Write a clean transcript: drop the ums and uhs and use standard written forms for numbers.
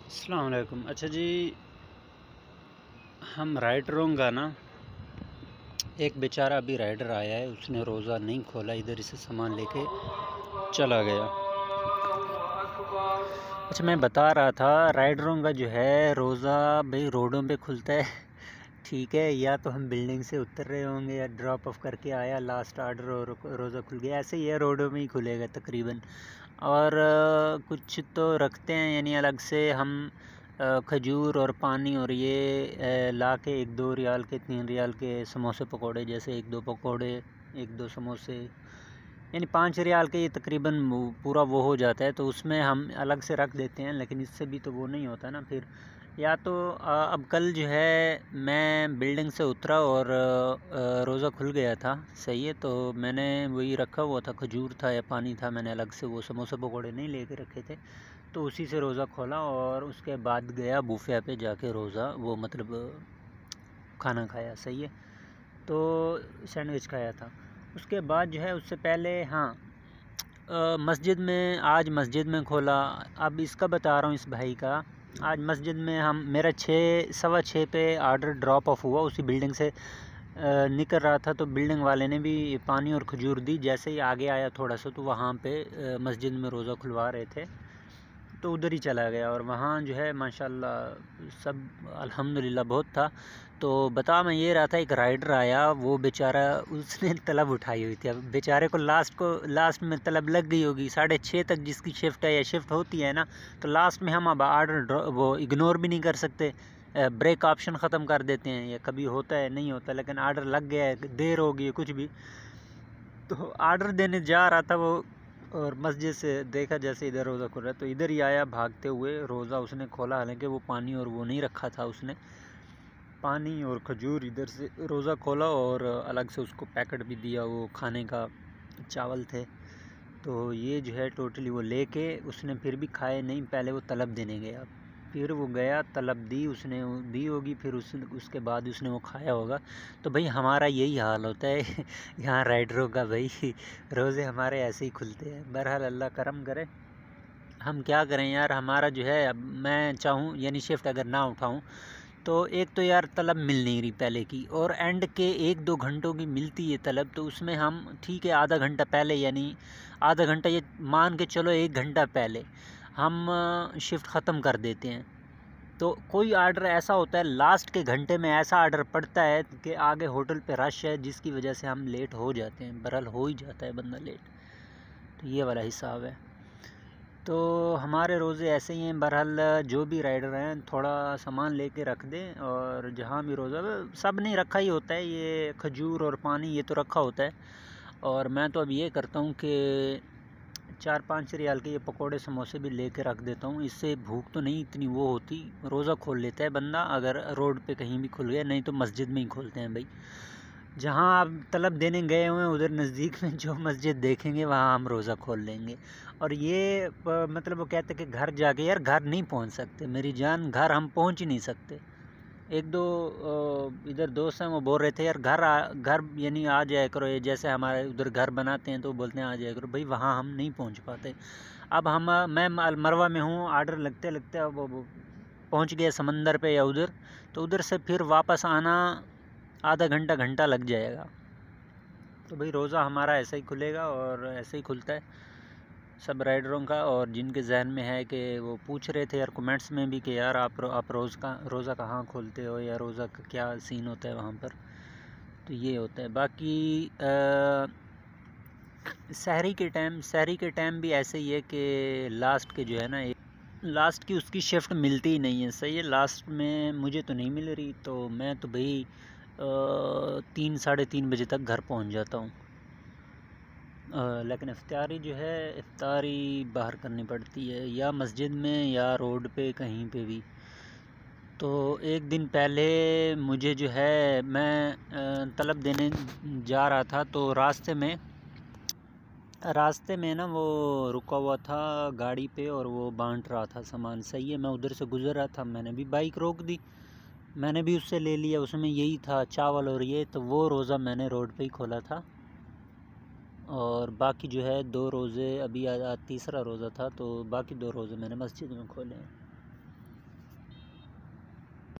अस्सलाम वालेकुम। अच्छा जी, हम राइडरों का ना, एक बेचारा अभी राइडर आया है, उसने रोज़ा नहीं खोला, इधर से सामान लेके चला गया। अच्छा, मैं बता रहा था राइडरों का जो है रोज़ा भाई रोडों पे खुलता है। ठीक है, या तो हम बिल्डिंग से उतर रहे होंगे या ड्रॉप ऑफ करके आया लास्ट आर्डर और रोज़ा खुल गया, ऐसे ही है, रोडों में ही खुलेगा तकरीबन। और कुछ तो रखते हैं, यानी अलग से हम खजूर और पानी और ये ला के 1-2 रियाल के 3 रियाल के समोसे पकोड़े, जैसे 1-2 पकोड़े 1-2 समोसे, यानी 5 रियाल के ये तकरीबन पूरा वो हो जाता है। तो उसमें हम अलग से रख देते हैं, लेकिन इससे भी तो वो नहीं होता ना फिर। या तो अब कल जो है मैं बिल्डिंग से उतरा और रोज़ा खुल गया था, सही है, तो मैंने वही रखा हुआ था, खजूर था या पानी था, मैंने अलग से वो समोसे पकोड़े नहीं लेके रखे थे, तो उसी से रोज़ा खोला और उसके बाद गया बूफे पे जाके रोज़ा वो मतलब खाना खाया, सही है, तो सैंडविच खाया था। उसके बाद जो है उससे पहले हाँ, मस्जिद में, आज मस्जिद में खोला। अब इसका बता रहा हूँ इस भाई का, आज मस्जिद में हम मेरा 6 सवा 6 पे आर्डर ड्रॉप ऑफ हुआ, उसी बिल्डिंग से निकल रहा था, तो बिल्डिंग वाले ने भी पानी और खजूर दी। जैसे ही आगे आया थोड़ा सा, तो वहाँ पे मस्जिद में रोज़ा खुलवा रहे थे, तो उधर ही चला गया और वहाँ जो है माशाल्लाह सब अल्हम्दुलिल्लाह बहुत था। तो बता मैं ये रहा था, एक राइडर आया, वो बेचारा उसने तलब उठाई हुई थी। अब बेचारे को लास्ट में तलब लग गई होगी, 6:30 तक जिसकी शिफ्ट है या शिफ्ट होती है ना, तो लास्ट में हम अब आर्डर वो इग्नोर भी नहीं कर सकते, ब्रेक ऑप्शन ख़त्म कर देते हैं, या कभी होता है नहीं होता, लेकिन आर्डर लग गया है, देर हो गई है कुछ भी, तो आर्डर देने जा रहा था वो, और मस्जिद से देखा जैसे इधर रोज़ा खुल रहा है, तो इधर ही आया भागते हुए, रोज़ा उसने खोला, हालांकि वो पानी और वो नहीं रखा था, उसने पानी और खजूर इधर से रोज़ा खोला और अलग से उसको पैकेट भी दिया, वो खाने का चावल थे, तो ये जो है टोटली वो लेके उसने फिर भी खाए नहीं, पहले वो तलब देने गया, फिर वो गया तलब दी, उसने दी होगी, फिर उसके बाद उसने वो खाया होगा। तो भाई हमारा यही हाल होता है यहाँ राइडरों का, भाई रोज़े हमारे ऐसे ही खुलते हैं। बहरहाल अल्लाह करम करे, हम क्या करें यार, हमारा जो है, अब मैं चाहूँ यानी शिफ्ट अगर ना उठाऊँ, तो एक तो यार तलब मिल नहीं रही पहले की, और एंड के 1-2 घंटों की मिलती है तलब, तो उसमें हम ठीक है आधा घंटा पहले, यानी आधा घंटा, ये मान के चलो 1 घंटा पहले हम शिफ्ट ख़त्म कर देते हैं। तो कोई आर्डर ऐसा होता है लास्ट के घंटे में, ऐसा आर्डर पड़ता है कि आगे होटल पे रश है, जिसकी वजह से हम लेट हो जाते हैं, बहरहाल हो ही जाता है बंदा लेट, तो ये वाला हिसाब है। तो हमारे रोज़े ऐसे ही हैं। बहरहाल जो भी राइडर हैं थोड़ा सामान लेके रख दें, और जहाँ भी रोज़ा, सब नहीं रखा ही होता है, ये खजूर और पानी ये तो रखा होता है। और मैं तो अब ये करता हूँ कि 4-5 रियाल के ये पकोड़े समोसे भी लेके रख देता हूँ, इससे भूख तो नहीं इतनी वो होती, रोज़ा खोल लेता है बंदा अगर रोड पे कहीं भी खुल गया, नहीं तो मस्जिद में ही खोलते हैं भाई। जहाँ आप तलब देने गए हुए हैं उधर नज़दीक में जो मस्जिद देखेंगे वहाँ हम रोज़ा खोल लेंगे। और ये मतलब वो कहते हैं कि घर जाके, यार घर नहीं पहुँच सकते मेरी जान, घर हम पहुँच ही नहीं सकते। एक दो इधर दोस्त हैं, वो बोल रहे थे यार घर यानी आ जाया करो, ये जैसे हमारे उधर घर बनाते हैं तो बोलते हैं आ जाया करो, भाई वहाँ हम नहीं पहुँच पाते। अब मैं मरवा में हूँ, आर्डर लगते लगते अब वो पहुँच गया समंदर पे या उधर, तो उधर से फिर वापस आना आधा घंटा घंटा लग जाएगा। तो भाई रोज़ा हमारा ऐसे ही खुलेगा और ऐसे ही खुलता है सब राइडरों का। और जिनके जहन में है कि वो पूछ रहे थे यार कमेंट्स में भी कि यार आप रोज़ा कहाँ खोलते हो, या रोज़ा का क्या सीन होता है वहाँ पर, तो ये होता है। बाकी सहरी के टाइम भी ऐसे ही है कि लास्ट के जो है ना, लास्ट की उसकी शिफ्ट मिलती ही नहीं है, सही है, लास्ट में मुझे तो नहीं मिल रही, तो मैं तो भाई 3-3:30 बजे तक घर पहुंच जाता हूँ। लेकिन इफ्तारी जो है, इफ्तारी बाहर करनी पड़ती है, या मस्जिद में या रोड पे कहीं पे भी। तो एक दिन पहले मुझे जो है, मैं तलब देने जा रहा था, तो रास्ते में ना वो रुका हुआ था गाड़ी पे और वो बांट रहा था सामान, सही है, मैं उधर से गुज़र रहा था, मैंने भी बाइक रोक दी, मैंने भी उससे ले लिया, उसमें यही था चावल और ये, तो वो रोज़ा मैंने रोड पे ही खोला था। और बाकी जो है 2 रोज़े, अभी आज तीसरा रोज़ा था, तो बाकी 2 रोज़े मैंने मस्जिद में खोले हैं।